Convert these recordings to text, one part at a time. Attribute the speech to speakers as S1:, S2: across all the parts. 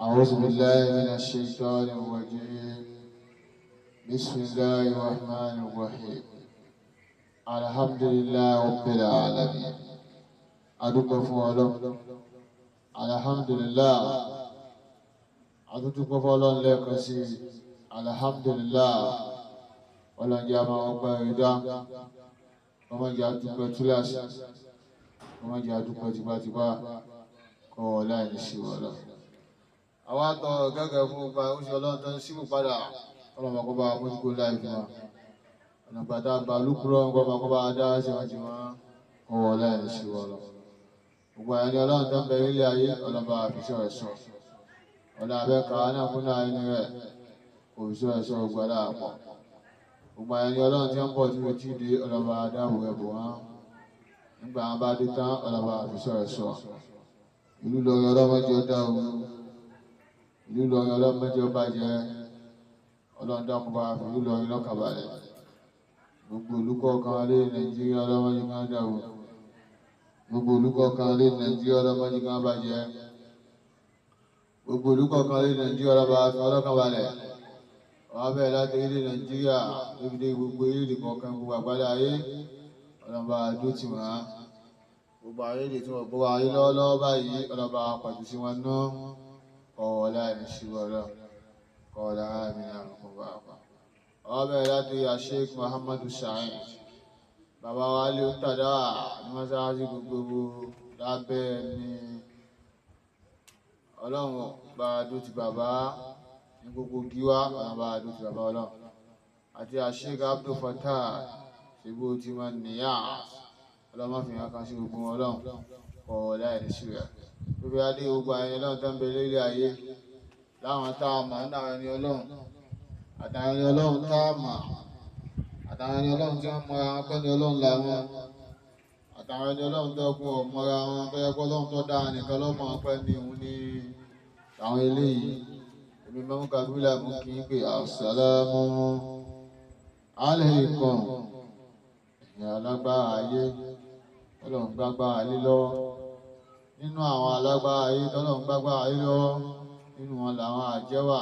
S1: أعوذ بالله من الشيطان الرجيم بسم الله الرحمن الرحيم الحمد لله رب العالمين أدوك فولو الحمد لله أدوك فولو لك سي الحمد لله ولا جامع أبدا وما جاتوك تلاس وما جاتوك تبا تبا كولا نشيولا àwọn àtọ̀ gẹ́gẹ́ fún ọba oúnjẹ ọlọ́run tó ń símù padà ọlọ́mọkọba mójúkó láì fún wa ọ̀nà gbàdá gbà lúkúrọ̀ ọgbọmọkọba adá ṣèwájú wọn ọwọ́ láì sí wọlọ gbogbo ẹni ọlọ́run tó ń bẹ ilé ayé ọlọ́ba àfiṣọ́ ẹ̀ṣọ́ ọ̀nà abẹ́ka náà fún náà ẹni rẹ̀ òṣìṣọ́ ẹ̀ṣọ́ gbàdá àpọ̀ gbogbo ẹni ọlọ́run tí ń bọ̀ tí ó ti dé ọlọ́ba adáàbò ẹ̀bùn wọn nígbà wọn bá dé tán ọlọ́ba àfiṣọ́ ẹ̀ṣọ́ ìlú lórí ọlọ́mọdé ọdá òun ìlú lọrin ọlọ́mọdé ọba jẹ́ ọlọ́run dákúbá ìlú lọrin lọ́kàbalẹ̀ gbogbo olùkọ́ kan lé nàìjíríà ọlọ́mọdé kan dàrú gbogbo olùkọ́ kan lé nàìjíríà ọlọ́mọdé kan bàjẹ́ gbogbo olùkọ́ kan lé nàìjíríà ọlọ́kàbalẹ̀ wọ́n bẹ̀rẹ̀ láti ilé nàìjíríà níbi dé gbogbo ilé kọ̀ọ̀kan gbogbo àgbálẹ̀ ayé ọlọ́ba àdó tì wọ́n gbogbo ayé lè tún ọ̀gbọ́n ayé lọ́wọ́lọ́wọ́ báyìí ọlọ́ba pàtó sí wọn náà قولا نشولا قولا آمين مباركا وبعد الشيخ محمد السعيد bàbá wa lé ó tàdá ní mọ́sálásí gbogbo lábẹ́ ní ọlọ́run bá dó ti bàbá ní gbogbo gíwá ọ̀nà bá dó ti bàbá ọlọ́run àti Sheikh Abdul Fattah ṣègbó tí wọ́n níyà ọlọ́mọ fi hàn kan sí gbogbo ọlọ́run kọ̀ láì ní ṣúrẹ̀ gbogbo adé gbogbo ayẹyẹ ọlọ́run tó ń bẹ lórí ayé láwọn tá a mọ̀ ní àwọn ẹni ọlọ́run àtàwọn ẹni ọlọ́run tá a mọ̀ àtàwọn ẹni ọlọ́run tí wọ́n mọra wọn pẹ́ni ọlọ́run làwọn àtàwọn ẹni ọlọ́run tó kún ọmọra wọn tó yẹ kó ọlọ́run tó dáa nìkan lọ́mọ pẹ́ ní òun ní àwọn eléyìí èmi mẹ́mú kabila mú kí n pè assalamu alaykum ẹ̀yìn alágbára ayé ọlọ́run gbágbára ayé lọ́wọ́ nínú àwọn alágbára ayé tọ́lọ́run gbágbára ayé lọ́wọ́ nínú wọn làwọn àjẹ́ wà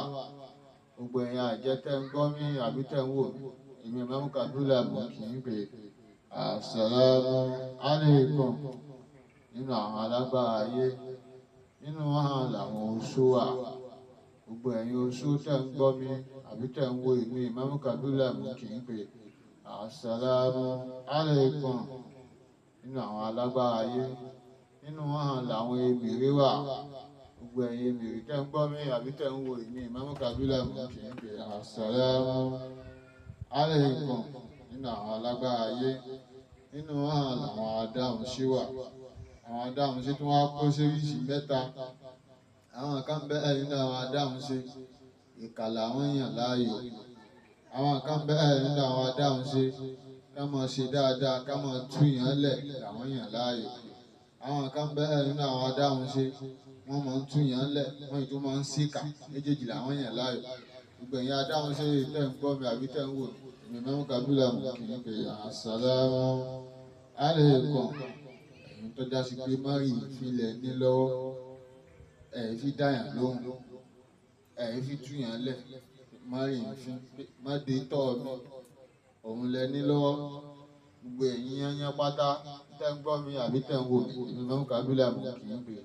S1: gbogbo ẹ̀yin àjẹ́ tẹ́ ń gbọ́ mí àbí tẹ́ ń wò èmi mẹ́mú kabila mú kí n pè assalamu alaykum nínú àwọn alágbára ayé nínú wọn làwọn oṣó wà gbogbo ẹ̀yin oṣó tẹ́ ń gbọ́ mí àbí tẹ́ ń wò èmi mẹ́mú kabila mú kí n pè assalamu alaykum nínú àwọn alágbára ayé nínú wọn làwọn emèrè wà gbogbo ẹ̀yin emèrè tẹ́ ń gbọ́ mí àbí tẹ́ ń wò èmi mẹ́mú kabila mú kí n pè assalamu alaykum nínú àwọn alágbára ayé nínú wọn làwọn adáhùn sí wà àwọn adáhùn sí tí wọ́n á kó séríṣì mẹ́ta àwọn kan bẹ́ẹ̀ nínú àwọn adáhùn sí ìkà làwọn yàn láàyò àwọn kan bẹ́ẹ̀ nínú àwọn adáhùn sí ká máa ṣe dáadáa ká máa túyàn lẹ̀ làwọn yàn láàyò àwọn kan bẹ́ẹ̀ nínú àwọn adáhùn sí wọ́n máa ń túyàn lẹ̀ wọ́n ìtú máa ń síkà méjèèjì làwọn yàn láàyò gbogbo ẹ̀yin adáhùn sí tẹ́ ń gbọ́ mi àbí tẹ́ ń wò mí mẹ́mú kabila mú kì í pè assalamu alaykum ẹ̀yin tó já sí pé márì ìfilẹ̀ ní lọ́wọ́ ẹ̀yin fi dáyàn lóhùn ẹ̀yin fi túyàn lẹ̀ márì ìfín má dé tọ́ mi òun lẹ ní lọ́wọ́ gbogbo ẹ̀yin yányán pátá tẹ́ ń gbọ́ mi àbí tẹ́ ń wò mí mẹ́mú kabila mú kì í pè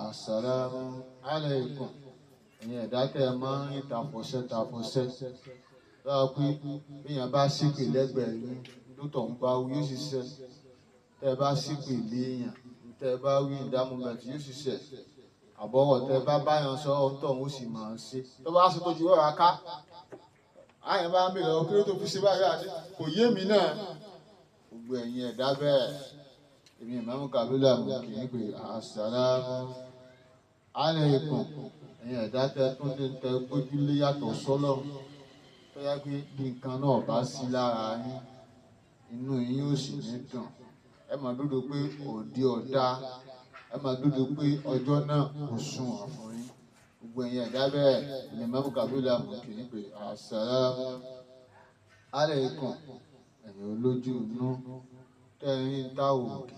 S1: assalamu alaykum ẹ̀yin ẹ̀dá tẹ́ ẹ máa ń rìn tàfọ̀ṣẹ́ lọ́wọ́ pé èèyàn bá ṣìpè lẹ́gbẹ̀ẹ́ yín lótọ̀ ń bá wí yóò ṣiṣẹ́ tẹ́ ẹ bá ṣìpè lé èèyàn tẹ́ ẹ bá wí ìdámọ̀mẹ̀tì yóò ṣiṣẹ́ àbọ̀wọ̀ tẹ́ ẹ bá báyàn sọ ohun tó ń sì máa ń ṣe tó bá ṣe tójú ọ̀rá ká àyàn bá ń bèèrè lọ́wọ́ kí ló tó fi ṣe báyìí àti kò yé mi náà gbogbo ẹ̀yin ẹ̀dá bẹ́ẹ̀ èmi mẹ́mú kabila mú kì í pè assalamu alaykum ẹ̀yin ẹ̀dá tẹ́ tún lè tẹ gbójúlé yàtọ̀ sọ́lọ́ tó yá pé bí nǹkan náà bá sí lára yín inú yín yóò sì ní dùn ẹ máa dúdú pé òde ọ̀dá ẹ máa dúdú pé ọjọ́ náà kò sùn àfún yín gbogbo ẹ̀yin ẹ̀dá bẹ́ẹ̀ èmi mẹ́mú kabila mú kì í pè assalamu alaykum ẹ̀yin olójú inú tẹ́rin táwọn òkì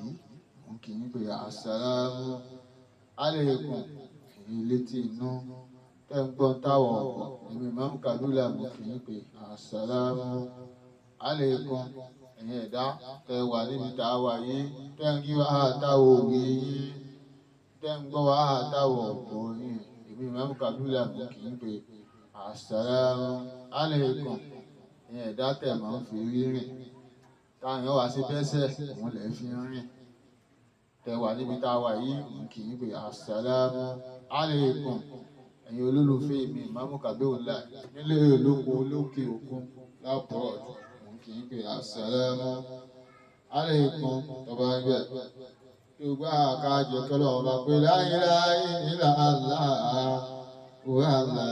S1: mú kì í pè assalamu alaykum ẹ̀yin létí inú tẹ́ ń gbọ́n táwọn ọ̀pọ̀ èmi máa ń kàdúrà mú kì í pé àsàlámù aláìkùm ẹ̀yin ẹ̀dá tẹ́ wà níbi tá a wà yìí tẹ́ ń rí wàhálà táwọn òwe yìí tẹ́ ń gbọ́ wàhálà táwọn ọ̀pọ̀ yìí èmi máa ń kàdúrà mú kì í pé àsàlámù aláìkùm ẹ̀yin ẹ̀dá tẹ́ máa ń fi rírìn táwọn wá sí bẹ́sẹ̀ òun lè fi rìn tẹ́ wà níbi tá a wà yìí kì í pé àsàlámù aláìkùm ẹ̀yin olólùfẹ́ mi ìmáàmù kàbíùlà nílé olóko olókè òkun lápọ̀ọ̀d kì í pé àsàlámù aláìkùm tọba ẹgbẹ́ tí ó gbá àkájẹ kọlọ̀ ọba pé la ilaha illallah wàhálà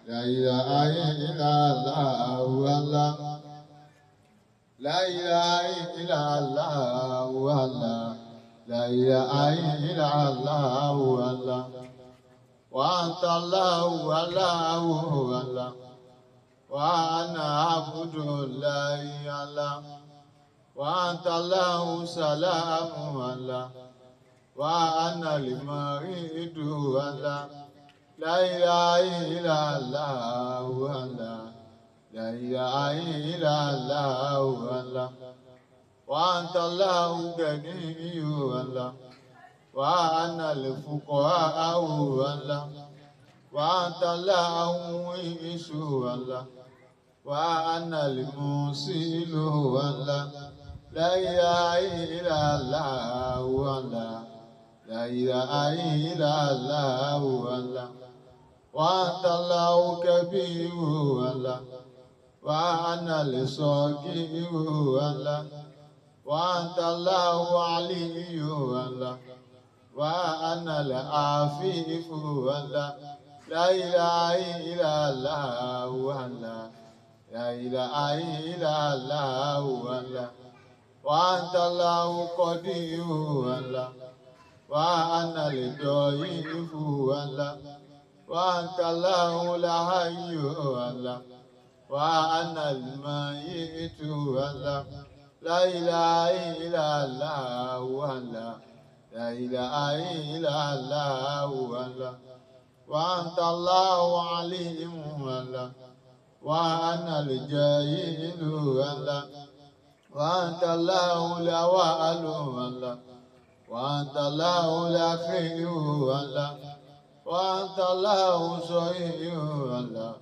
S1: la ilaha illallah wàhálà la ilaha illallah wàhálà la ilaha illallah wàhálà. وأنت الله الله الله وأنا عبد الله الله وأنت الله سلام الله وأنا المريد الله لا إله إلا الله الله لا إله إلا الله الله وأنت الله غني الله وأنا الفقراء الله وأنت الله معيش الله وأنا الموصل الله لا إله إلا الله الله لا إله إلا الله الله وأنت الله كبير الله وأنا الصغير الله وأنت الله علي الله وأنا العفيف الله لا إله إلا الله الله لا إله إلا الله الله وأنت الله قدير الله وأنا الضعيف الله وأنت الله الحي الله وأنا الميت الله لا إله إلا الله الله لا إله إلا الله الله وأنت الله عليم الله وأنا الجاهل الله وأنت الله الأول الله وأنت الله الأخير الله وأنت الله صحيح الله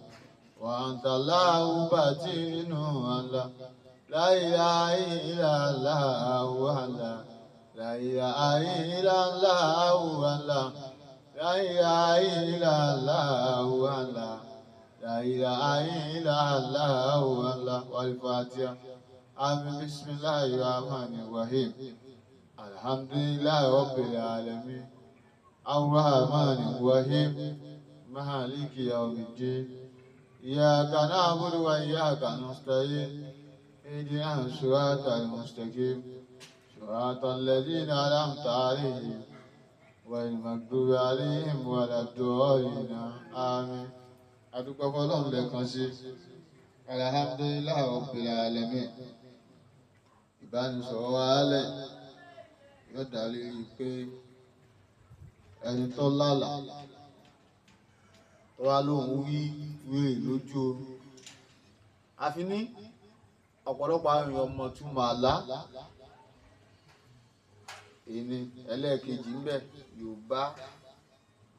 S1: وأنت الله باطن الله لا إله إلا الله الله لا إله إلا الله الله لا إله إلا الله الله لا إله إلا الله الله والفاتحة آمين بسم الله الرحمن الرحيم الحمد لله رب العالمين الرحمن الرحيم مالك يوم الدين إياك نعبد وإياك نستعين اهدنا الصراط المستقيم صراط الذين أنعمت عليهم غير المغضوب عليهم ولا الضالين آمين. adúpẹ́ fọ́lọ́run lẹ́ẹ̀kan sí alhamdulillahi rabbil alamin. ìbánisọ̀rọ̀ wa alẹ́ yóò dá lérí pé ẹni tó lálà tó wá lóhùn rí wèrè lójú oorun. àfi ní ọ̀pọ̀lọpọ̀ àwọn èèyàn mọ̀ túmọ̀ àlá èyí ẹlẹ́ẹ̀kejì ń bẹ Yorùbá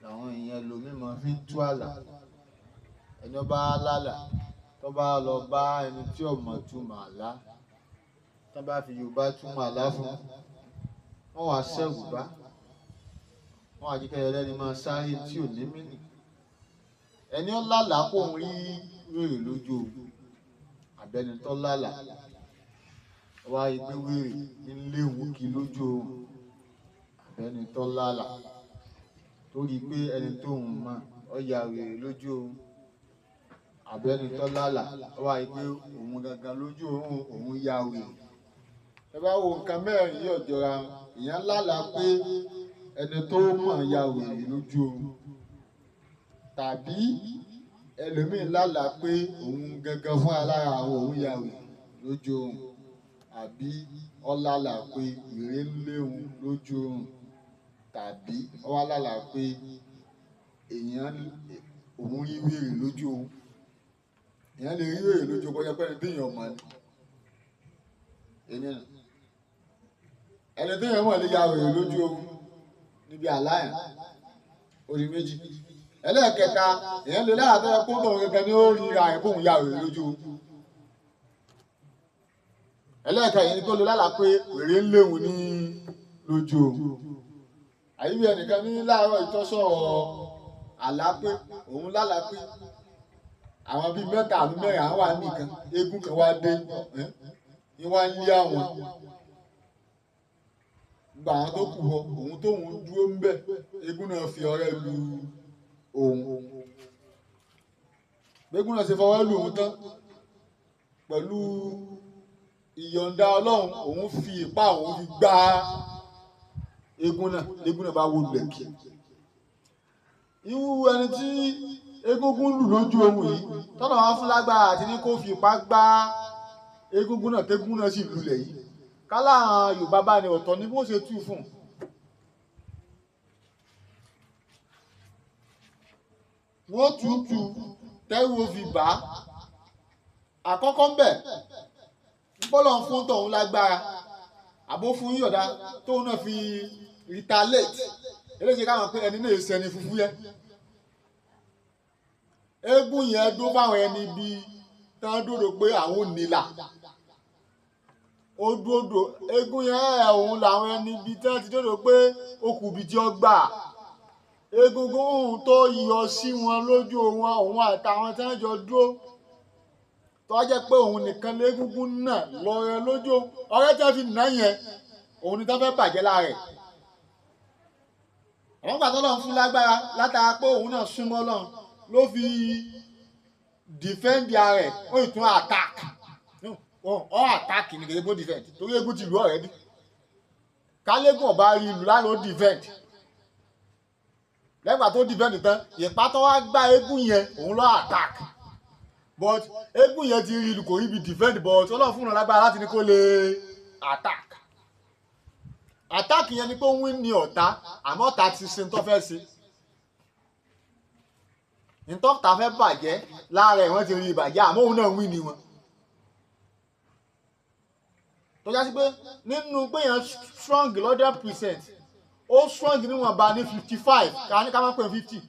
S1: làwọn èèyàn lòmímọ̀ fi ń tú àlá. ẹni bá lálà tó bá lọ bá ẹni tí ò mọ̀ túmọ̀ àlá tó bá fi Yorùbá túmọ̀ àlá fún wọn wá ṣẹ́rù bá wọn àjíkẹ́ ẹlẹ́ni máa sáré tí ò ní mínì. ẹni ó lálàá kó ń rí wèrè lójú ogun àbẹ́ni tó lálà wá igbé wèrè ń léwu kí lójú oorun àbẹ́ni tó lálà torí pé ẹni tó ń mọ ọ̀yà wèrè lójú oorun àbẹ́ni tó lálà wá igbé òun gangan lójú oorun òun ya wèrè. ẹ bá wo nǹkan mẹ́rin yìí ọ̀jọ̀ra ìyẹn lálà pé ẹni tó mọ̀ ya wèrè lójú oorun tàbí ẹlòmíì lálà pé òun gangan fún alára àwọn òun ya wèrè lójú oorun àbí ọlálà pé wèrè ń léwu lójú oorun tàbí ọwálálà pé èèyàn òun rí wèrè lójú òun èèyàn lè rí wèrè lójú kọjá pé ẹni téèyàn mọ̀ ni ẹni téèyàn mọ̀ lè ya wèrè lójú òun níbi àláyà orí méjì ẹlẹ́ẹ̀kẹta èèyàn lè láàtọ́ ẹ kóńtò gẹ́gẹ́ ní ó rí ra ẹ̀ kóhun ya wèrè lójú òun ẹlẹ́ẹ̀kẹta èyí tó lè lálàá pé wèrè ń léwu ní lójú òun àyíwí ẹnìkan ní láàárọ̀ ìtọ́sọ̀ àlá pé òun lálàá pé àwọn bíi mẹ́ta àbí mẹ́rin àwọn wà nìkan eégún kan wá dé ní wá ń lé àwọn gba àwọn tó kù họ òun tóun dúró ń bẹ̀ eégún náà fi ọrẹ lu òun eégún náà ṣe fọwọ́ lu òun tán pẹ̀lú ìyọ̀ǹda ọlọ́run òun fi ipá òun fi gbá eégún náà bá wó lulẹ̀ kí irú ẹni tí egungun lù lójú ohun yìí tọ́nà wọn fún lágbára àti ní kó fi ipá gbá egungun náà tẹ́gún náà sì lulẹ̀ yìí kálá àwọn Yorùbá bá ní ọ̀tọ̀ ní bó ṣe tú fún wọ́n tútù tẹ́rù fi bá àkọ́kọ́ ń bẹ̀ bọ́lọ̀ ń fún tọ̀hún lágbára àbó fún yọ̀dá tóun náà fi retaliate eléyìí káwọn pé ẹni náà ṣẹni fúfú yẹ eégún yẹn dó fáwọn ẹni bíi tán dòdò pé àwọn ò nílà ó dòdò eégún yẹn òun làwọn ẹni bíi tán ti dòdò pé ó kù bí tí ó gbà egungun tó yọ sí wọn lójú wọn òun àtàwọn tí wọn jọ dúró tó jẹ́ pé òun nìkan légúngún náà lọ́rẹ́ lójú ọ̀rẹ́ tí wọ́n fi nà yẹn òun ni tó fẹ́ bàjẹ́ lára ẹ̀ àwọn gbà tó lọ́n fún lágbára látara pé òun náà súnmọ́ lọ́n ló fi defend ara ẹ̀ ó ì tún attack ọ̀ attack ní kejì bó defend torí eégún ti lù ọ̀rẹ́ bí kálégún ọba rí ìlú lánàá ó defend lẹ́gbàá tó defend tán ìpá tó wá gbá eégún yẹn òun lọ́ attack but eégún yẹn ti rí ìlú kò rí ibi defend but ọlọ́run fún un lágbára láti ní kó lè attack yẹn ni pé wín ní ọ̀tá àmọ́ ọ̀tá ti ṣe ń tọ́ fẹ́ ṣe ntọ́ta fẹ́ bàjẹ́ lára ẹ̀ wọ́n ti rí ìbàjẹ́ àmọ́ òun náà wín ni wọn tó já sí pé nínú pé yẹn strong l100% ó strong níwọ̀nba ní 55 ká ní ká má pè 50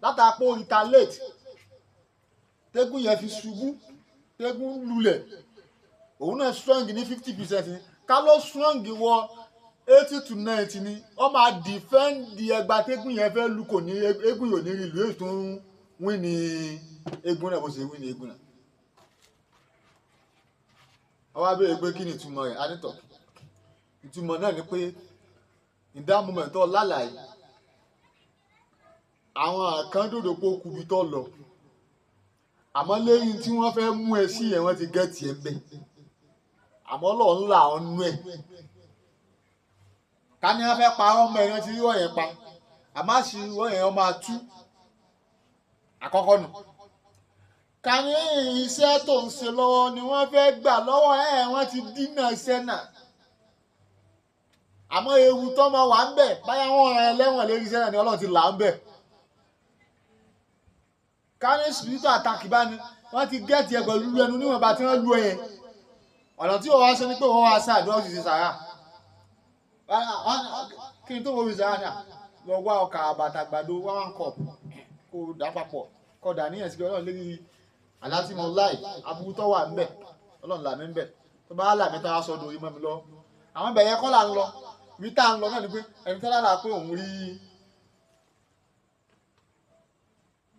S1: látàpọ̀ retaliate tẹ́gùn yẹn fi ṣubú tẹ́gùn lulẹ̀ òun náà strong ní 50% ni ká ló strong wọ 80 to 90 ni ó máa defend di ẹgbà tẹ́gùn yẹn fẹ́ lu kò ní eégún yóò ní rí ìlú èyí tó ń wí ní eégún náà bó ṣe wí ní eégún náà wọ́n wá béèrè pé kí ni ìtumọ̀ rẹ̀ anítọ̀ ìtumọ̀ náà ni pé in that moment tó lálàyé àwọn àkàndòdò pé ó kubi tó lọ àmọ́ lẹ́yìn tí wọ́n fẹ́ mú ẹ sí yẹn wọ́n ti gẹ́ẹ̀tì ẹ bẹ́ẹ̀ àmọ́ Ọlọ́run ńlá ọ̀nù ẹ̀ ká ní wọ́n fẹ́ parọ́ ọmọ ẹ̀yàn ti rí ọ̀yẹ̀ pa àmọ́ àṣírí ọ̀yẹ̀ ọmọ atú àkọ́kọ́ nù ká ní iṣẹ́ tó ń ṣe lọ́wọ́ ni wọ́n fẹ́ gbà lọ́wọ́ ẹ̀ wọ́n ti dínà iṣẹ́ náà àmọ́ ewu tọ́mọ wà ń bẹ̀ báyà wọ́n rán ẹ lẹ́wọ̀n lérí iṣẹ́ náà ni Ọlọ́run ti là ń bẹ̀ ká ní spiritual attack bá ní wọ́n ti gẹ́ẹ̀tì ẹ̀ pẹ̀lú ẹnu níwọ̀nba tí wọ́n lu ẹ̀yẹn ọ̀nà tí wọ́n wá ṣe ni pé wọ́n wá sáàdúrà ó sì ṣe sàrà kí n tó wọ́n fi sàrà ní lọ wá ọkà àbàtà àgbàdo 1 cup kó dà papọ̀ kó dà níyẹn sí Ọlọ́run lérí àlátìmọ̀ láì aburú tó wà ń bẹ̀ Ọlọ́run là mí ń bẹ̀ tó bá là mí tá a sọ dòrí mọ́ mi lọ àwọn ibẹ̀ yẹn kọ́ là ń lọ ibi tá à ń lọ náà ni pé ẹni tó lára pé òun rí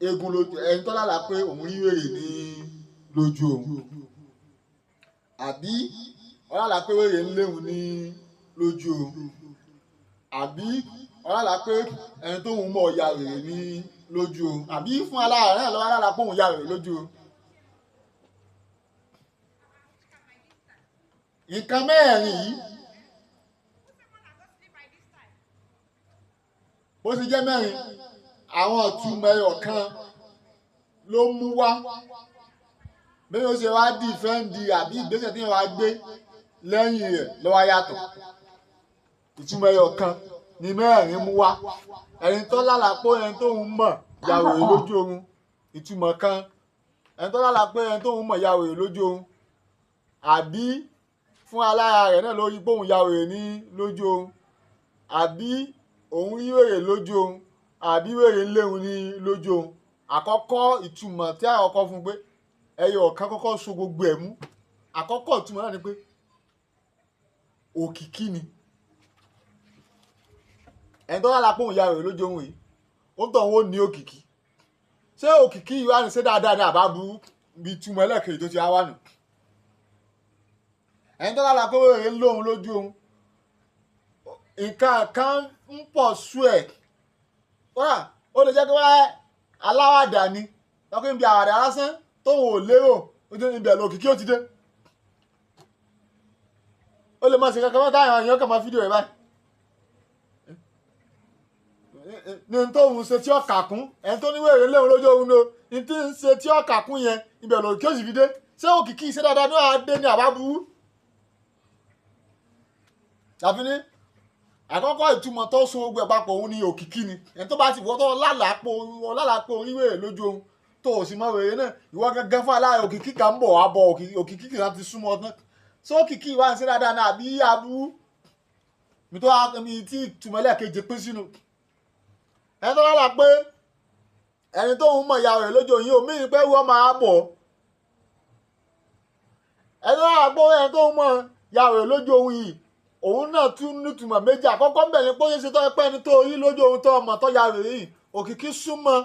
S1: eégún lójú ẹni tó lára pé òun rí wèrè ní lójú òun àbí ọlọ́la pé wèrè ń léwu ní lójú òun àbí ọlọ́la pé ẹni tó ń mọ̀ ya wèrè ní lójú òun àbí fún alára náà lọ́wọ́ alára pé òun ya wèrè lójú òun. nǹkan mẹ́rin yìí bó ti jẹ́ mẹ́rin àwọn ọ̀túnmọ̀ ẹyọ kan ló mú wá bí ó ṣe wá dìfẹ́ǹdì àbí ìgbésẹ̀ tí wọ́n wá gbé lẹ́yìn rẹ̀ ló wá yàtọ̀ ìtumọ̀ ẹyọ kan ní mẹ́rin mú wá ẹni tó lálàá pé ẹni tó ń mọ̀ ya wèrè lójú oorun ìtumọ̀ kan ẹni tó lálàá pé ẹni tó ń mọ̀ ya wèrè lójú oorun àbí fún alára rẹ̀ náà lórí pé òun ya wèrè ní lójú oorun àbí òun rí wèrè lójú oorun àbí wèrè ń léwu ní lójú oorun àkọ́kọ́ ìtumọ̀ tí àkọ́kọ́ fún pé ẹyọ ọ̀kan kọ́kọ́ so gbogbo ẹ̀ mú àkọ́kọ́ ìtumọ̀ náà ni pé òkìkí ni ẹni tó lálàá pé òun ya wèrè lójú oorun yìí ó tàn ó ní òkìkí ṣé òkìkí yìí wá ní ṣé dáadáa ní àbá burú bí túmọ̀ ẹlẹ́kẹ̀ẹ́ tó ti wá wà nù ẹni tó lálàá pé wèrè ń lóhun lójú oorun nǹkan kan ń pọ̀ sú ẹ̀ ó lè jẹ́ pé wá aláwàdà ni lọ́kọ́ níbi àwàdà lásán tóun ò lérò ó ti níbi ẹ̀lò òkìkí ó ti dé ó lè máa ṣe kankan mọ́ta àwọn èèyàn kàn máa fídíò rẹ̀ báyìí ní tóun ṣe tí ó kàkún ẹni tó ní wèrè léwu lójú oorun ló ní tí ń ṣe tí ó kàkún yẹn níbi ẹ̀lò òkìkí ó sì fi dé ṣé òkìkí ṣe dáadáa ní àdé ní àbá burú tàbí ní àkọ́kọ́ ìtumọ̀ tó so gbogbo ẹ̀ papọ̀ òun ni òkìkí ni ẹni tó bá ti wọ́ tó lálàápọ̀ orí wèrè lójú ohun tó o sì mọ wèrè náà ìwọ gẹ́gẹ́ fún aláàrẹ òkìkí kan ń bọ̀ wá bọ̀ òkìkí kan ti súnmọ́ ọdún ṣé òkìkí wá ń ṣe dáadáa náà àbí aburú mi tó mi tí ìtumọ̀ ẹlẹ́ẹ̀kejì pín sínú ẹni tó lálàá pé ẹni tó ń mọ̀ ìyá rẹ̀ lójú òyìn omi ni pé wọ́n máa bọ̀ ẹni tó lálàá pé ẹni tó ń mọ̀ ìyá rẹ̀ lójú ohun yìí òun náà tún nítumọ̀ méjì àkọ́kọ́ ń bẹ̀ ní pé ó ṣe tó pẹ́ ní tó rí lójú ohun tó ọmọ tó ya rèé yìí òkìkí súnmọ́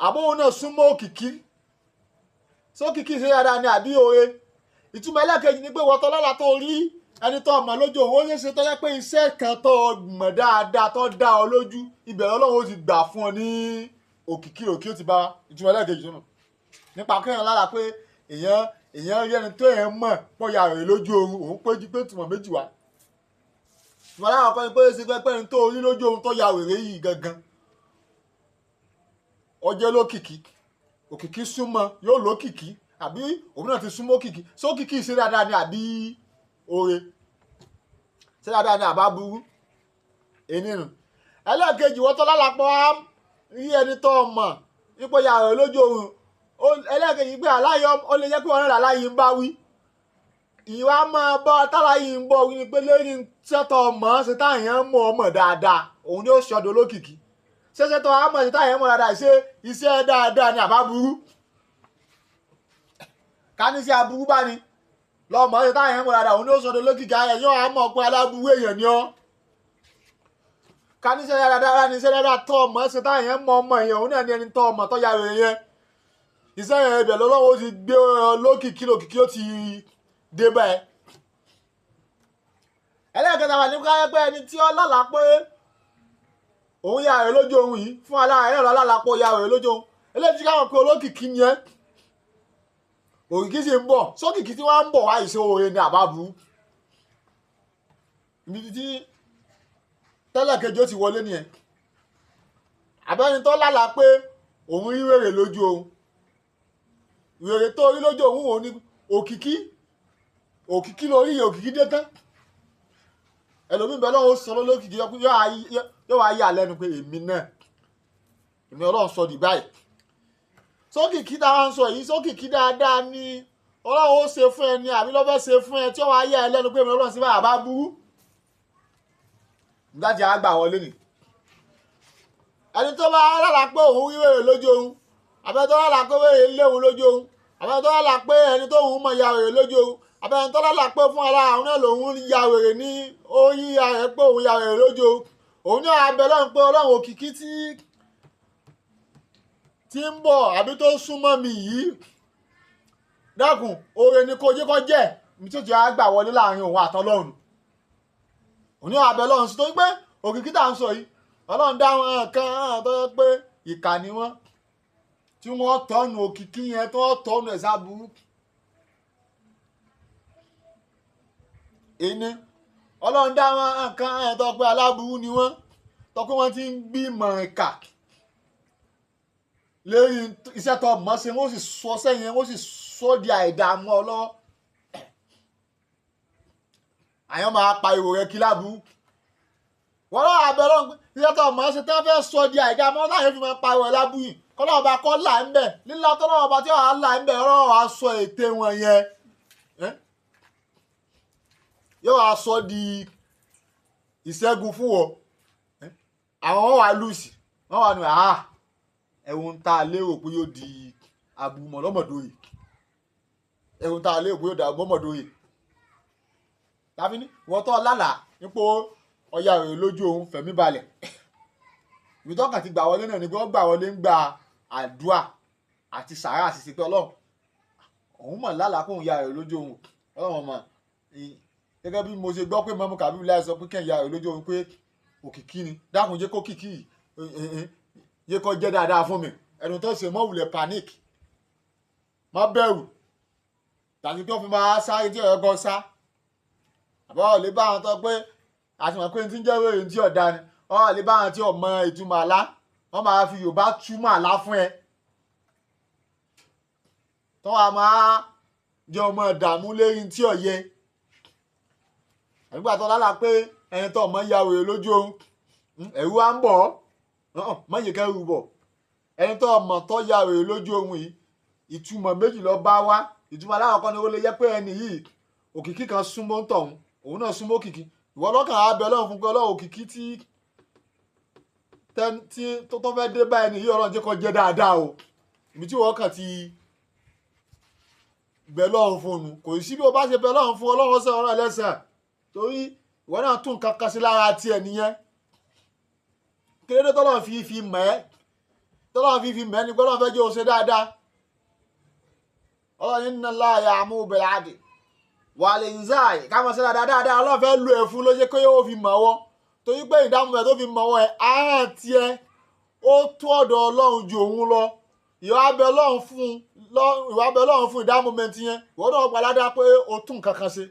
S1: àbóhun náà súnmọ́ òkìkí sókìkí ṣe dáadáa ní àbí oore ìtumọ̀ ẹlẹ́kejì ni pé wọ́tọ́ lọ́la tó rí ẹni tó ọmọ lójú ohun ó ṣe tó yẹ pé iṣẹ́ kan tó mọ̀ dáadáa tó dá ọ lójú ìbẹ̀rẹ̀ Ọlọ́run ó ti gbà fún ọ ní òkìkí òkì ó ti bá ìtumọ̀ ẹlẹ́kejì sọ́nà nípa kéèyàn lára pé èèyàn rí ẹni tó yẹn mọ̀ pọ̀ ya rẹ̀ lójú oorun òun péjú pé tùmọ̀ méjì wá. Tùmọ̀ láwọn kan ní pé ṣe pé ẹni tó rí lójú oorun tó ya wèrè yìí gangan. Ọjọ́ lókìkí òkìkí súnmọ́ yóò lókìkí àbí òun náà ti súnmọ́ òkìkí ṣé òkìkí ṣe dáadáa ni àbí oore ṣe dáadáa ni àbá burú ènìyàn. ẹlẹ́ẹ̀kejì wọ́n tọ́ lálàpọ̀ rí ẹni tó mọ̀ nípò ya rẹ̀ lójú oorun ẹlẹ́ẹ̀kejì pé aláyọ̀ ó lè jẹ́ pé ọ̀rẹ́ aláyìí ń bá wí ìwà máa bọ́ táláyìí ń bọ̀ wí ni pé lórí sẹ́tọ̀ ọmọ ṣe táyà ń mọ̀ ọmọ dáadáa òun ni ó ṣọdọ̀ olókìkí ṣé sẹ́tọ̀ ọmọ ṣe táyà ń mọ̀ dáadáa ṣe iṣẹ́ dáadáa ni àbá burú ká ní sí aburú bá ní lọ́mọ ṣe táyà ń mọ̀ dáadáa òun ni ó ṣọdọ̀ olókìkí ayẹyẹ àmọ́ pé aláburú èèyàn ni ọ́ ká ní sẹ́ dáadáa ní sẹ́ dáadáa tọ́ ọmọ ṣe táyà ń mọ̀ ọmọ èèyàn òun náà ní ẹni tọ́ ọmọ tọ́ ya rẹ̀ yẹn iṣẹ́ yẹn ibẹ̀ lọ́wọ́ ti gbé lókìkí ó ti dé báyìí. ẹlẹ́ẹ̀kẹta wà ní káyọ̀ pé ẹni tí ó lálàá pé òun ya rẹ̀ lójú ohun yìí fún alára ẹ̀rọ lálàá pé ó ya rẹ̀ lójú ohun eléyìí tí káwọn pé olókìkí yẹn òkìkí sì ń bọ̀ sókìkí tí wọ́n ń bọ̀ wá ìṣe oore ní àbábú ibi tí tẹ́lẹ̀ kejì ó ti wọlé nìyẹn àbẹ́ni tó lálàá pé òun rí wèrè lójú ohun wèrè tó rí lójú òun òun ni òkìkí lórí òkìkí dé tán ẹlòmíì bẹ́ẹ̀ lọ́wọ́ sọ lókìkí yóò wá yà lẹ́nu pé èmi Ọlọ́run sọ di báyìí sókìkí tá a ń sọ yìí sókìkí dáadáa ni Ọlọ́run ó ṣe fún ẹ ní àbí lọ́fẹ́ ṣe fún ẹ tí ó wá yà ẹ lẹ́nu pé èmi Ọlọ́run sí báyà bá burú nígbà tí a gbà wọlé nì ẹni tó bá lálàá pé òun rí wèrè lójú ohun àbẹ́ tó lálàá pé wèrè léwu lójú ohun àbẹ́ tó lálàá pé ẹni tó ń mọ̀ ya wèrè lójú ohun àbẹ́ tó lálàá pé fún ara àwọn náà lòun ya wèrè ní orí ààrẹ pé òun ya wèrè lójú ohun òun ní abẹ lọ́run pé Ọlọ́run òkìkí tí ń bọ̀ àbí tó súnmọ́ mi yìí dákun oore ni kò jẹ́ kó jẹ́ mi tó ti gbà wọlé láàrin òun àtọlọ́run òun ní abẹ lọ́run sí tó pé òkìkí tá à ń sọ yìí Ọlọ́run dá wọn kan tó yẹ pé ìkà ni wọ́n tí wọ́n tọ́nu òkìkí yẹn tó tọ́nu ẹ̀ sábúrú ẹni Ọlọ́run dá wọn nǹkan ẹ̀ tó pé aláburú ni wọ́n tó pé wọ́n ti ń gbìmọ̀ ìkà lórí iṣẹ́ tó mọ̀ ṣe wọ́n sì sọ sẹ́yìn wọ́n sì sọ di àìdààmú ọlọ́wọ́ àyàn máa pa ìwò rẹ kí láburú
S2: wọ́n lọ́wọ́ abẹ́ lọ́run pé iṣẹ́ tó ọmọ ṣe tí wọ́n fẹ́ sọ di àìdá mọ́ láyé fi máa pariwo lábúyì kọ́lọ́wọ́ ọba kọ́ là ń bẹ̀ lílá tọ́lọ́wọ́ ọba tí wọ́n á là ń bẹ̀ ọlọ́wọ́ wa sọ ète wọn yẹn yóò wá sọ di ìṣẹ́gun fún wọn àwọn wọn wà lùsì wọn wà ní ẹ̀wọ̀n tá a lérò pé yóò di àbùmọ̀ lọ́mọdóyè ẹ̀wọ̀n tá a lérò pé yóò di àbùmọ̀ lọ́mọdóyè tàbí ní wọ́n tọ́ lálàá nípò ọya rẹ̀ lójú òun fẹ̀mí balẹ̀ ìbí tọ́kàn ti gbà wọlé náà ni pé wọ́n gbà wọlé ń gba àdúà àti sàárà àti sípẹ́ ọlọ́run òun mọ̀ lálàá kóun ya rẹ̀ lójú òun ọlọ́run mọ̀ gẹ́gẹ́ bí mo ṣe gbọ́ pé mọ́mú kàbí láì sọ pé kẹ́hìn ya rẹ̀ lójú òun pé òkìkí ni dákun jẹ́ kó kìkí yé kó jẹ́ dáadáa fún mi ẹnu tó ṣe mọ́ wulẹ̀ panic má bẹ̀rù tàbí kí wọ́n fi máa sáré tí ọ̀rẹ́ gan sá àbọ̀ lè bá àwọn tó pé àtìmọ̀ pé tí ń jẹ́ wèrè tí ọ̀dà ni wọ́n lè bá àwọn tí ọmọ ìtumọ̀ àlá wọ́n máa fi Yorùbá túmọ̀ àlá fún ẹ tó wàá máa jẹ́ ọmọ ìdààmú lérí tí ọ̀yẹ nígbà tó lálàá pé ẹni tó ọmọ ya wèrè lójú oorun ẹ̀rù wa ń bọ̀ mọ̀yẹ kẹ́rù bọ̀ ẹni tó ọmọ tó ya wèrè lójú oorun yìí ìtumọ̀ méjì ló bá wá ìtumọ̀ aláwọ̀kọ́ ni ó lè jẹ́ pé ẹni yìí òkìkí kan súnmọ́ ń tọ̀hún òun náà súnmọ́ òkìkí ìwọ lọ́kàn á bẹ Ọlọ́run fún pé Ọlọ́run òkìkí tí tó fẹ́ dé bá ẹni yìí Ọlọ́run jẹ́ kó jẹ́ dáadáa o ibi tí wọ́n kàn ti bẹ Ọlọ́run fún un kò sí bí o bá ṣe bẹ Ọlọ́run fún Ọlọ́run ṣe ọ̀rọ̀ ẹlẹ́sẹ̀ torí ìwọ náà tún nǹkan kan sí lára tiẹ̀ nìyẹn kérédé tọ́lọ́run fi mọ̀ ẹ́ tọ́lọ́run fi mọ̀ ẹ́ ni pé Ọlọ́run fẹ́ jẹ́ o ṣe dáadáa Ọlọ́run inna Allaha ya'muru bil 'adli wal ihsani ká mọ̀ sí dáadáa Ọlọ́run fẹ́ lu ẹ̀ fún ló jẹ́ kó yóò fi mọ̀ wọ́ torí pé ìdáhùn ẹ̀ tó fi mọ̀ wọ́ ẹ̀ àárẹ̀ tiẹ̀ ó tó ọ̀dọ̀ Ọlọ́run ju òun lọ ìwà abẹ Ọlọ́run fún ìdáhùn mẹ́ntì yẹn ìwọ náà gbalada pé o tún kankan ṣe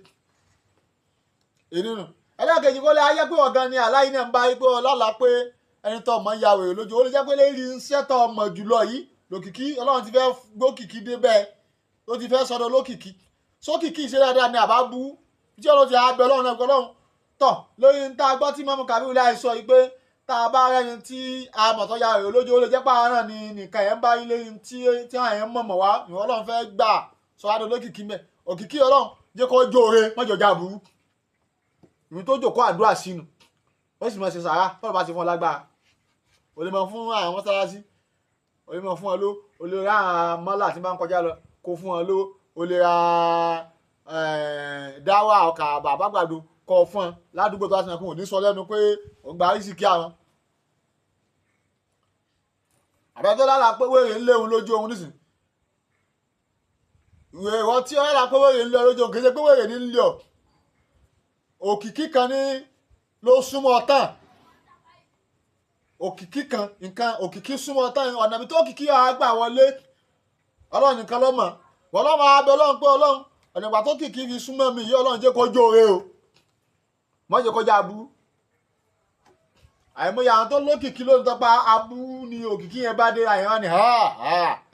S2: ènìyàn ẹlẹ́kẹ̀jì kó lè ayé pé ọ̀gá ni aláì náà ń bá yí pé ọlọ́lá pé ẹni tó ọmọ ya wèrè lójú ó lè jẹ́ pé lérí iṣẹ́ tó ọmọ jùlọ yìí lòkìkí Ọlọ́run ti fẹ́ gbókìkí débẹ̀ ó ti fẹ́ sọdọ̀ lókìkí sókìkí ṣe dáadáa ni àbá bú tí Ọlọ́run ti abẹ Ọlọ́run náà Ọlọ́run tọ̀ lórí ń tá a gbọ́ tí mọ́mú kàbí láì sọ yìí pé tá a bá rẹni tí a mọ̀ tó ya wèrè lójú ó lè jẹ́ pé àwọn náà ni nìkan yẹn bá yín lérí tí àwọn yẹn mọ̀mọ̀ wá ìwọ Ọlọ́run fẹ́ gbà sọ adó lókìkí mẹ́ òkìkí Ọlọ́run jẹ́ kó jóore mọ́jọ̀jà burú ìwé tó jòkó àdúrà sínú ó sì mọ̀ ṣe sàrà tọ́lọ̀ bá ṣe fún ọ lágbára o lè mọ̀ fún àwọn mọ́sálásí o lè mọ̀ fún ọ ló o lè ra àwọn mọ́là tí máa ń kọjá lọ kó fún ọ ló o lè ra dáwà ọkà àbágbàdo kọ fún ọ ládùúgbò tó bá sinmi kún òní sọ lẹ́nu pé òun gba àrísí kí àwọn àbẹ́tọ́ lára pé wéèrè ń léwu lójú ohun nísìn ìwé ìwọ tí ọ lára pé wéèrè ń lé ọ lójú ohun kì í ṣe pé wéèrè ní ń lé ọ òkìkí kan ní ló súnmọ́ tán òkìkí kan nǹkan òkìkí súnmọ́ tán ọ̀nà mi tó òkìkí àgbà wọlé Ọlọ́run nìkan ló mọ̀ wọ́n lọ́mọ abẹ Ọlọ́run pé Ọlọ́run ọ̀nà ìgbà tó kìkí fi súnmọ́ mi yìí Ọlọ́run jẹ́ kó jóore o mọ́ jẹ́ kó já aburú àìmọye àwọn tó lókìkí ló ń tọ́pa aburú ni òkìkí yẹn bá dé àyẹ̀wò ni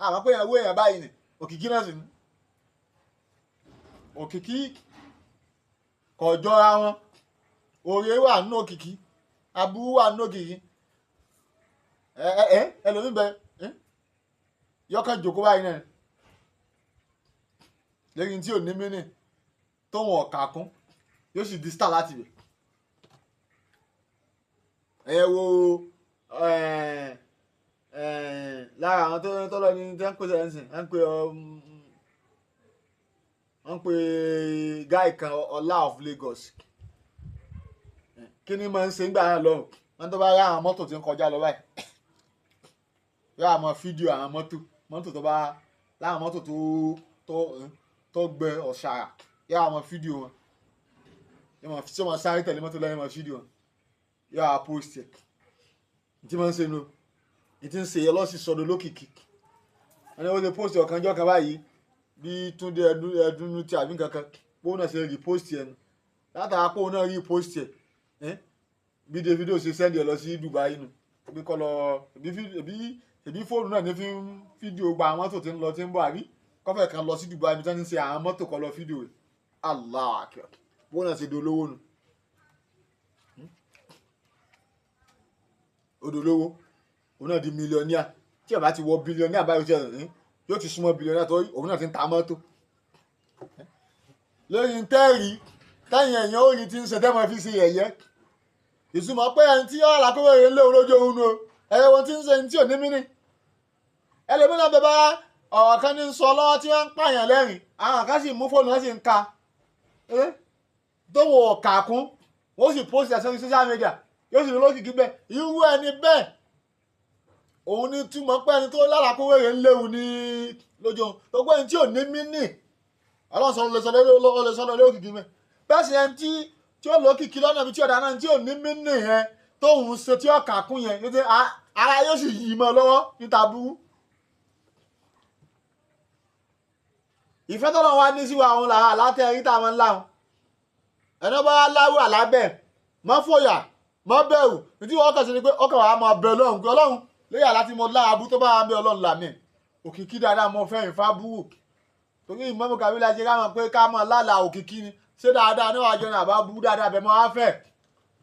S2: àmọ́ pé ìyàwó èèyàn báyìí ni òkìkí náà sì ní òkìkí kò jọra wọn òrè wà nínú òkìkí aburú wà nínú òkìkí ẹlòmíì bẹ yọkàn jòkó báyìí náà lẹ́yìn tí ò ní mínì tó wọn ọ̀kà kún yóò sì di star láti bẹ̀ ẹ wo lára àwọn tó lọ ní tí wọ́n ń pè sẹ́yìn wọ́n ń pè guy kan Ọlá of Lagos kí ni máa ń ṣe ń gbà náà lọ́rùn wọ́n tó bá rí àwọn mọ́tò tí ń kọjá lọ báyìí yóò àmọ́ fídíò àwọn mọ́tò tó bá láwọn mọ́tò tó gbẹ ọ̀ṣàrà yóò àmọ́ fídíò wọn yóò máa sáré tẹ̀lé mọ́tò lẹ́yìn mọ́ fídíò wọn yóò àmọ́ post ẹ̀ tí wọ́n ń ṣe nu ìtí ń ṣe ọlọ́sìn sọdọ̀ lókìkí wọ́n ní wọ́n ti post ọ̀kanjọ́ kan báyìí bí Túndé ẹdúnú tí àbí kankan pé òun náà ṣe repost ẹ̀ nu látara pé òun náà repost ẹ̀ bí Davido ṣe sẹ́ndì ẹ̀ lọ sí Dubai nu bí kọ́ lọ ẹbí fóònù náà ní fi ń fídíò gba àwọn mọ́tò tí ń lọ tí ń bọ̀ àbí kọ́fẹ́ kan lọ sí Dubai ibi tí wọ́n ti ń ṣe àwọn mọ́tò kọ́ lọ fídíò rẹ̀ Allah akẹ́ bó náà ṣe di olówó nu odolówó òun náà di mílíọ̀nìà tí ó bá ti wọ bílíọ̀nìà báyìí tí yóò ti súnmọ́ bílíọ̀nìà tó òun náà ti ń ta mọ́tò lórí tẹ́ẹ̀rì táyìn èèyàn ó rí ti ń ṣe tẹ́mọ̀ fi ṣe yẹ̀yẹ́ ìsúnmọ́ pé ẹni tí yóò rà kówó èrè lóhun lójú òun nu ẹ̀rọ wọn ti ń ṣe ní tí ò ní mínì ẹlòmíràn bẹ bá ọ̀rọ̀ kan ní sọ lọ́wọ́ tí wọ́n ń pààyàn lẹ́rìn àwọn kan sì mú fóònù wọn sì ń ka tó wò kàkún wọ́n sì post ẹ̀ sórí social media yóò sì lókìkí bẹ́ẹ̀ irú ẹni bẹ́ẹ̀ òun ní túmọ̀ pé ẹni tó lára kówó èrè ń léwu ní lójú òun tó gbé ẹni tí ò ní mínì ọlọ́sọ̀rọ̀ lè sọ lókìkí mẹ́ bẹ́ẹ̀ sì ẹni tí ó lókìkí lọ́nà ibi tí ọ̀dà náà tí ò ní mínì yẹn tóun ṣe tí ó kàkún yẹn ní ara yóò sì yí mọ́ lọ́wọ́ níta burú. ìfẹ́ tọ́lọ́ wa ní síwá àwọn làwọn àlátẹ̀ ẹ̀rí tá a máa ń láwọn ẹni bá láwù àlábẹ̀ mọ́ fòyà mọ́ bẹ̀rù ní tí wọ́n kàn sí ni pé ọkàn wa máa bẹ Ọlọ́run pé Ọlọ́run léyà láti mọ láàbù tó bá wà ń bẹ Ọlọ́run làmì òkìkí dáadáa mọ fẹ́ ìfá búrò torí ìmọ̀mù kàbílà ṣe káwọn pé ká mọ̀ lálà òkìkí ni ṣé dáadáa níwájú ọ̀nà àbá bú dáadáa bẹ̀ mọ́ á fẹ́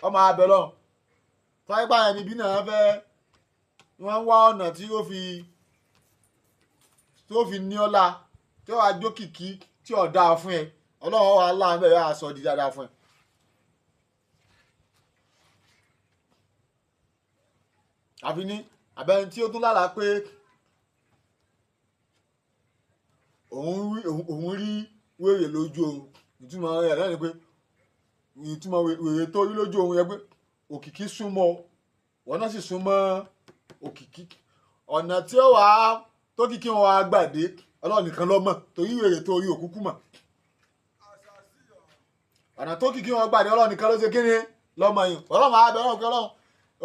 S2: ọmọ abẹ Ọlọ́run tọ́jú báyẹn níbí náà fẹ́ wọ́n wá ọ̀nà tí ó fi ní ọ́la tí ó wàá jókìkí tí ò dáa fún ẹ Ọlọ́run wà láàrin bẹ́ẹ̀ yóò sọ di dáadáa fún ẹ. àfi ní abẹ́ni tí ó tún lálàá pé òun rí wèrè lójú oorun ìtumọ̀ rẹ̀ náà ni pé ìtumọ̀ wèrè tó rí lójú oorun yẹn pé òkìkí súnmọ́ wọn náà sì súnmọ́ òkìkí ọ̀nà tí ó wàá tó kìkí wọn wàá gbàdé Ọlọ́run nìkan ló mọ̀ torí wèrè tó rí òkúkú mọ̀ ọ̀nà tó kìkí wọn gbàdé Ọlọ́run nìkan ló ṣe kí ni lọ́mọ yìí Ọlọ́run máa bẹ Ọlọ́run pé Ọlọ́run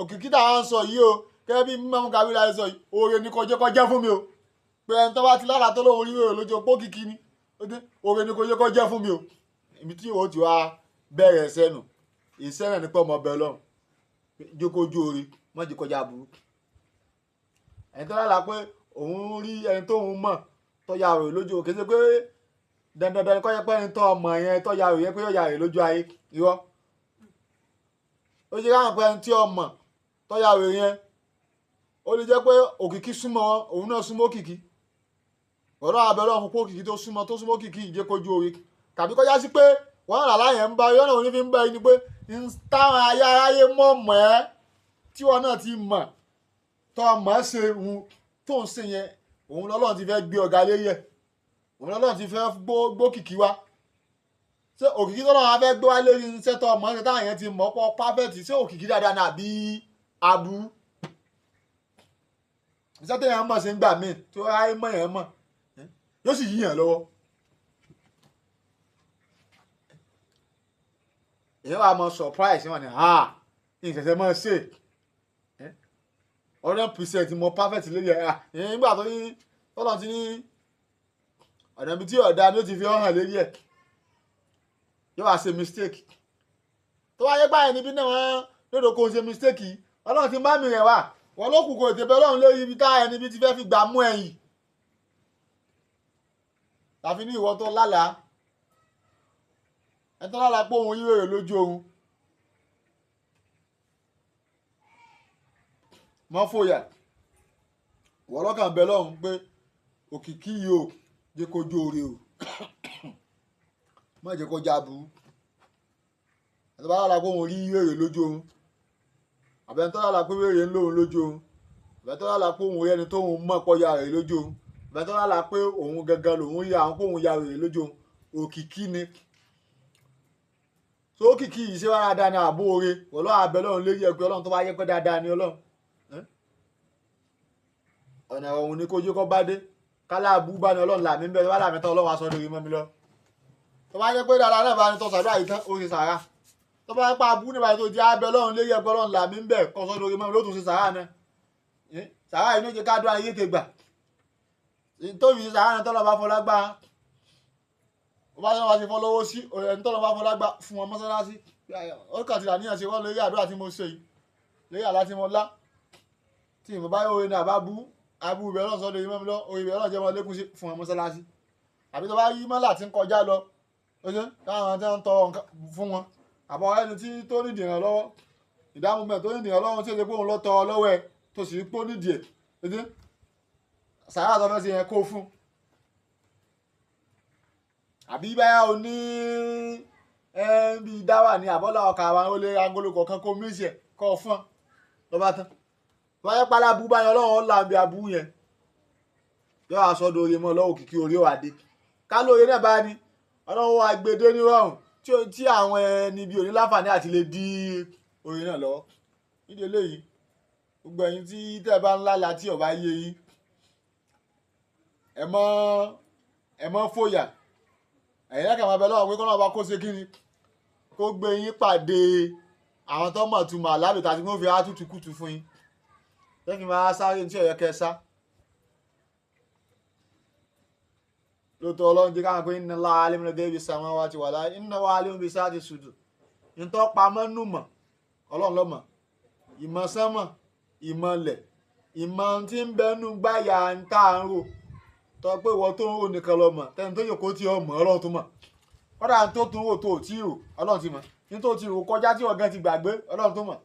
S2: òkìkí táwọn ń sọ yìí o kẹ́ẹ́ bí mímọ́ kábílà sọ yìí oore ní kọjá fún mi o pé ẹni tó bá ti lára tó lóun rí wèrè lójú opó kìkí ni oore ní kọjá fún mi o ibi tí o ti wá bẹ̀rẹ̀ sẹ́nu ìṣẹ́ rẹ̀ nípa ọmọ ọbẹ̀ Ọlọ́run jókòjú oore má jẹ́ kọjá burú ẹni tó lára pé òun rí ẹni tóun mọ̀ tó ya rè lójú o kì í ṣe pé dandan kọ́ yẹ pé ẹni tó ọmọ yẹn tó ya rè yẹ pé yóò ya rè lójú ayé irọ́ ó ṣe káwọn pé ẹni tí ọmọ tó ya rè yẹn ó lè jẹ́ pé òkìkí súnmọ́ òun náà súnmọ́ òkìkí ọ̀rọ̀ abẹ́rẹ́ ọ̀hún pé òkìkí tó súnmọ́ òkìkí ìjẹ́kojú orí tàbí kọjá sí pé wọ́n rà láyẹ̀ ń bá yọ́nà òní fi ń bẹ́ ni pé ń táwọn ayáráyé mọ̀ ẹ́ tí wọ́n náà ti mọ̀ tó mọ̀ ẹ́ ṣe ohun tó ń ṣe yẹn òun lọ́lọ́run ti fẹ́ gbé ọ̀gá lérí ẹ̀ òun lọ́lọ́run ti fẹ́ gbókìkí wá ṣé òkìkí tó lọ́wọ́ fẹ́ gbé wá lérí iṣẹ́ tó mọ̀ ẹ́ táwọn yẹn ti mọ̀ pọ̀ pàfẹ́tì ṣé òkìkí dáadáa náà bí abu iṣẹ́ tó yẹn mọ̀ sí ń gbà míì tó ráyé mọ̀ yẹn mọ̀ yóò sì yíyàn lọ́wọ́ èyàn wà mọ surprise wọn ni ìṣẹ̀ṣẹ̀ mọ̀ ṣe 100% mọ perfect lórí ẹ̀ nígbà tó ní tọ́lọ́ ti ní ọ̀nà ibi tí ọ̀dà ni ó ti fi hàn lórí ẹ̀ yóò wá ṣe mistake tó wáyé báyìí níbi náà wọ́n lódò kó ṣe mistake yìí Ọlọ́run ti bá mi rẹ̀ wá wọ́n ló kù kò tètè bẹ́ Ọlọ́run lórí ibi táyà níbi ti fẹ́ fi gbà mú ẹ̀yìn tàfi ní ìwọ tó lálàá ẹ tó lálàá pé òun yíwèrè lójú oorun mọ́ fòyà wọ́n lọ́kàn bẹ lọ́hùn pé òkìkí yìí ò jẹ́ kójú oore o má jẹ́ kó já burú ẹ tó bá lálàá pé òun rí yíwèrè lójú oorun àbẹ tó lálàá pé wèrè ń lóhun lójú oorun àbẹ tó lálàá pé òun rí ẹni tóun mọ̀ pọ̀ ya rẹ̀ lójú oorun àbẹ tó lálàá pé òun gangan lòun rí àwọn pé òun ya rẹ̀ lójú oorun òkìkí ni so òkìkí yìí ṣé wá dáadáa ní àbó oore Ọlọ́run abẹ lọ́run lórí ẹgbẹ́ Ọlọ́run tó bá yẹ pé dáadáa ní Ọlọ́run ọ̀nà ọ̀hún ni kójú kọ́ bá dé kálá àbú bá ní Ọlọ́run làmí ń bẹ tó bá làmí tán Ọlọ́run aṣọ lórí mọ́ mi lọ tó bá yẹ pé dáadáa náà bá ní tọ́ sàdúrà yìí tán ó ṣe sàrà tó bá yẹ pé àbú nígbà tó jẹ́ abẹ Ọlọ́run lórí ẹgbẹ́ Ọlọ́run làmí ń bẹ kọ́ sọ́ lórí mọ́ mi ló tún ṣe sàrà náà sàrà yìí ló jẹ́ ká dún ayé tègbà tóbi sàrà náà tọ́lọ́ bá fọlá gbá ó bá yẹ wá ṣe fọlọ́wọ́ sí ẹni tọ́lọ́ bá fọlá gbá fún wọn mọ́sálásí ó kàn ti ràníyàn ṣe wọ́n lórí àdúrà tí mo ṣe yìí lórí àlá tí mo lá tí ìmọ̀ báyọ̀ orin náà bá bú abú ibẹ̀ Ọlọ́run sọ́dọ̀ yìí mọ́ mi lọ orin ibẹ̀ Ọlọ́run jẹ́ wọn lékún sí fún wọn mọ́sálásí àbí tó bá yí mọ́là tí ń kọjá lọ oṣù káwọn tí wọ́n ń tọrọ fún wọn àbọ̀ ẹni tí tó ní ìdìrán lọ́wọ́ ìdáhùn mẹ́ẹ̀ tó ní ìdí ọlọ́run tí ó ṣe pé òun lọ tọ lọ́wọ́ ẹ tó sì pọ́ nídìí ẹ̀ ẹ̀dẹ́ sàárà tó fẹ́ ṣe yẹn kó fún. àbí báyà o ní bí dáwà ní àbọ́là ọkà àwọn olè agolo kọ̀ọ̀kan kó mísì ẹ̀ kọ́ fún ọ lọ́ba tán. wáyé pálá abú báyọ̀ ọlọ́run ọ̀la àbí abú yẹn yóò aṣọ́dọ̀ oyè mọ́ lọ́wọ́ kìkì orí òwàdé ká lóye náà bá ní ọlọ́run wa gbèdé nírọ̀rùn tí àwọn ẹni bí òní láǹfààní àti lè dí oyè náà lọ́wọ́ nídìí eléyìí gbogbo ẹ̀yin tí tẹ́ bá ń lálà tí ọba yé yín ẹ mọ́ fòyà ẹ̀yin lẹ́kàn máa bẹ lọ́wọ́ pé kọ́nà ọba kó ṣe kí ni kó gbé yín pàdé àwọn tó mọ̀ túmọ̀ alábìtà tí wọ́n fi á tútù kùtù fún yín lẹ́kìn máa sáré ní tí ọ̀yọ́ kẹsà lóòótọ́ ọlọ́run jẹ́ káwọn pé inna Allaha alimun bi ghaibi samawati wal ardi innahu alimun bi zati sudur ìtọ́ pamọ́ nù mọ̀ ọlọ́run ló mọ̀ ìmọ̀ sánmọ̀ ìmọ̀lẹ̀ ìmọ̀ tí ń bẹnu gbáyà ń tà ń rò tọ́ pé ìwọ tó ń rò nìkan lọ mọ̀ tẹ́ni tó yòókó tí ọ mọ̀ ọlọ́run tó mọ̀ kọ́dà tó tún rò tó ò tí rò ọlọ́run ti mọ̀ ní tó ti rò kọjá tí ọ̀gá ti gbàgbé ọlọ́run tó mọ̀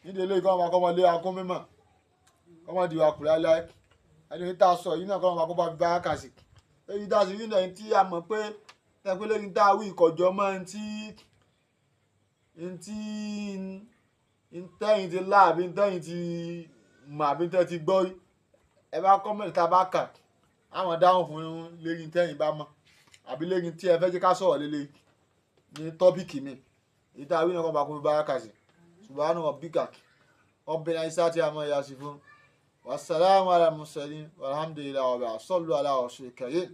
S2: nídìí eléyìí kọ́ ọmọ akọ́mọlé akó mímọ̀ ọmọdé wa kùrẹ́ alẹ́ ẹni tá a sọ yìí náà kọ́ ọmọ akọ́mọ bá a kà sí èyí tá a sì rí náà tí a mọ̀ pé ẹgbẹ́ lẹ́yìn tá a wí ìkọ̀jọ́ mọ́ ntẹ́yìn ti lá àbí ntẹ́yìn ti mọ̀ àbí ntẹ́ ti gbọ́ ẹ bá kọ́mẹ̀ntì tá a bá kà àwọn dáhùn fún lẹ́yìn ntẹ́yìn bá mọ̀ àbí lẹ́yìn tí ẹ fẹ́ jẹ́ ká sọ̀rọ̀ lélẹ̀ ní tọ́pìkì mi èyí tá a wí náà kọ́ ọmọ akọ́mọ bá a kà sí subhana rabbika rabbil izzati amma yasifun wassalamu ala mursalin walhamdulillahi wa sallu ala rasulil karim.